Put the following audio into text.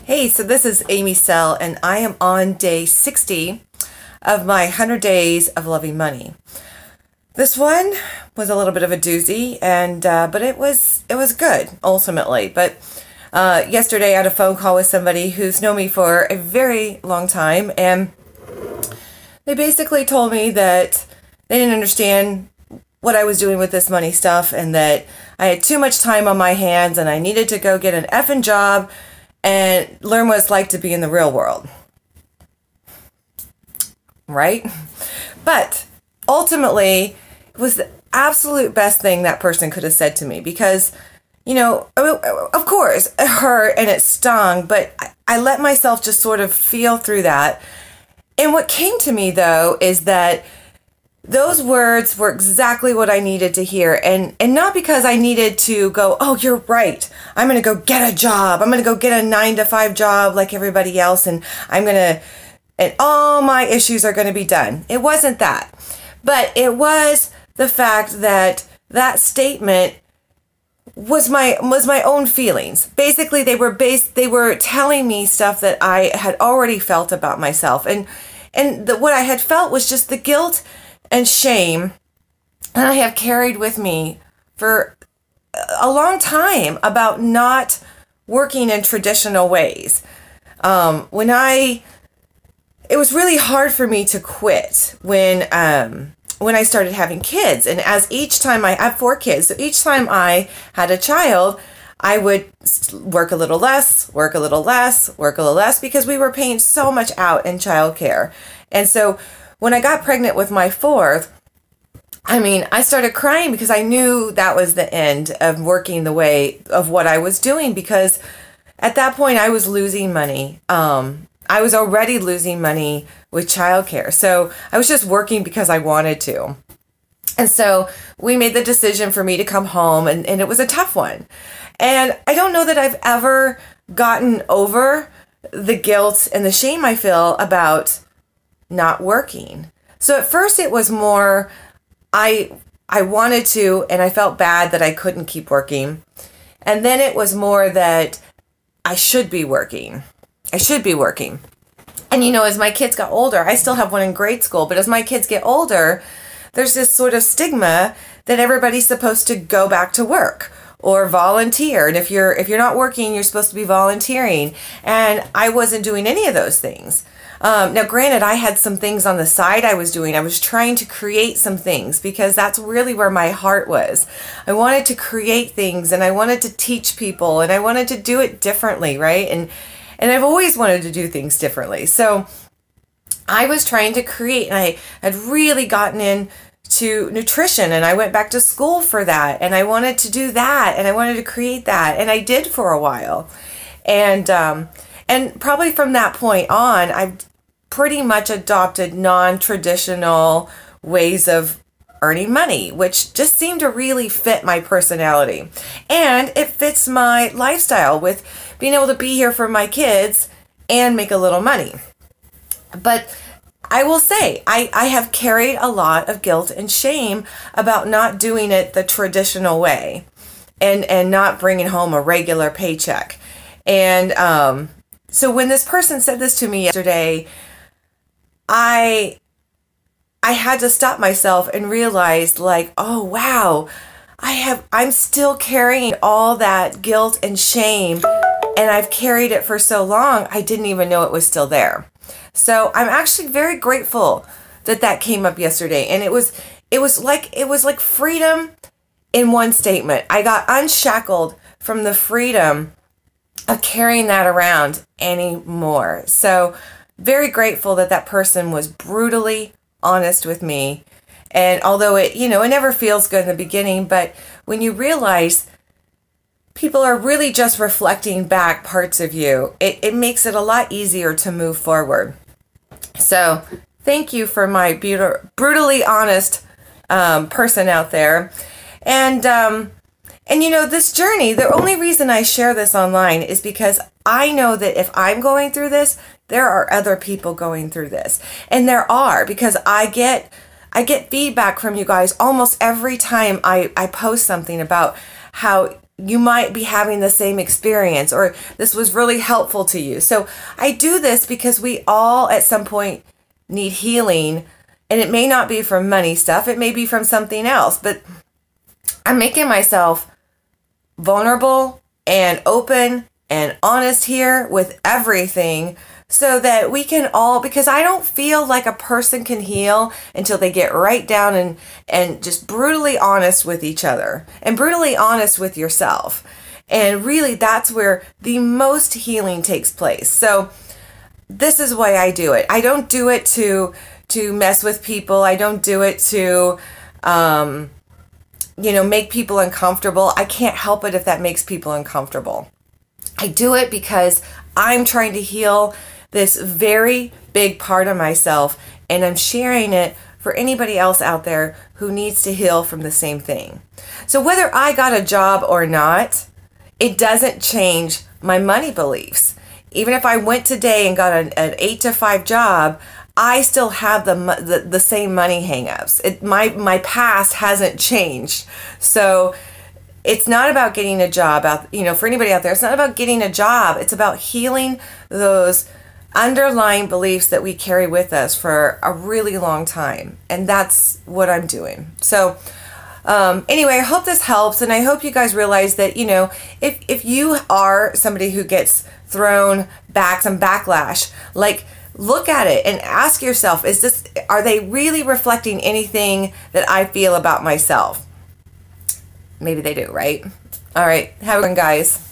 Hey, so this is Amy Sell, and I am on day 60 of my 100 Days of Loving Money. This one was a little bit of a doozy, and but it was good ultimately. But yesterday I had a phone call with somebody who's known me for a very long time, and they basically told me that they didn't understand what I was doing with this money stuff, and that I had too much time on my hands, and I needed to go get an effing job and learn what it's like to be in the real world. Right? But ultimately, it was the absolute best thing that person could have said to me, because, you know, of course, it hurt and it stung, but I let myself just sort of feel through that. And what came to me, though, is that those words were exactly what I needed to hear. And not because I needed to go, oh, you're right, I'm going to go get a job. I'm going to go get a 9-to-5 job like everybody else. And and all my issues are going to be done. It wasn't that. But it was the fact that that statement was my own feelings. Basically, they were telling me stuff that I had already felt about myself. And what I had felt was just the guilt and shame that I have carried with me for a long time about not working in traditional ways. It was really hard for me to quit when I started having kids. And as each time I have 4 kids, so each time I had a child, I would work a little less, work a little less, work a little less, because we were paying so much out in childcare. And so when I got pregnant with my 4th, I started crying because I knew that was the end of working the way of what I was doing, because at that point I was losing money. I was already losing money with childcare. So I was just working because I wanted to. And so we made the decision for me to come home, and it was a tough one. And I don't know that I've ever gotten over the guilt and the shame I feel about not working. So at first it was more, I wanted to, and I felt bad that I couldn't keep working. And then it was more that I should be working. I should be working. And as my kids got older, I still have one in grade school, but as my kids get older, there's this sort of stigma that everybody's supposed to go back to work or volunteer. And if you're not working, you're supposed to be volunteering. And I wasn't doing any of those things. Now, granted, I had some things on the side I was doing. I was trying to create some things because that's really where my heart was. I wanted to create things, and I wanted to teach people, and I wanted to do it differently, right? And I've always wanted to do things differently. So I was trying to create, and I had really gotten into nutrition, and I went back to school for that, and I wanted to do that, and I wanted to create that, and I did for a while. And probably from that point on, I've pretty much adopted non-traditional ways of earning money, which just seemed to really fit my personality. And it fits my lifestyle with being able to be here for my kids and make a little money. But I will say, I have carried a lot of guilt and shame about not doing it the traditional way and not bringing home a regular paycheck. And so when this person said this to me yesterday, I had to stop myself and realize, like, oh, wow, I'm still carrying all that guilt and shame, and I've carried it for so long, I didn't even know it was still there. So I'm actually very grateful that came up yesterday. And it was like freedom in one statement. I got unshackled from the freedom of carrying that around anymore. So very grateful that person was brutally honest with me. And although it never feels good in the beginning, but when you realize people are really just reflecting back parts of you, it makes it a lot easier to move forward. So thank you for my brutally honest person out there. And this journey, the only reason I share this online is because I know that if I'm going through this, there are other people going through this. And there are, because I get feedback from you guys almost every time I post something about how you might be having the same experience, or this was really helpful to you. So I do this because we all at some point need healing, and it may not be from money stuff. It may be from something else, but I'm making myself vulnerable and open and honest here with everything, so that we can all, because I don't feel like a person can heal until they get right down and just brutally honest with each other and brutally honest with yourself. And really, that's where the most healing takes place. So this is why I do it. I don't do it to mess with people. I don't do it to, make people uncomfortable. I can't help it if that makes people uncomfortable. I do it because I'm trying to heal this very big part of myself, and I'm sharing it for anybody else out there who needs to heal from the same thing. So whether I got a job or not, it doesn't change my money beliefs. Even if I went today and got an 8 to 5 job, I still have the same money hangups. My past hasn't changed. So it's not about getting a job for anybody out there. It's not about getting a job. It's about healing those underlying beliefs that we carry with us for a really long time. And that's what I'm doing. So anyway, I hope this helps. And I hope you guys realize that, if you are somebody who gets thrown back some backlash, like, look at it and ask yourself, are they really reflecting anything that I feel about myself? Maybe they do, right? All right. Have a good one, guys.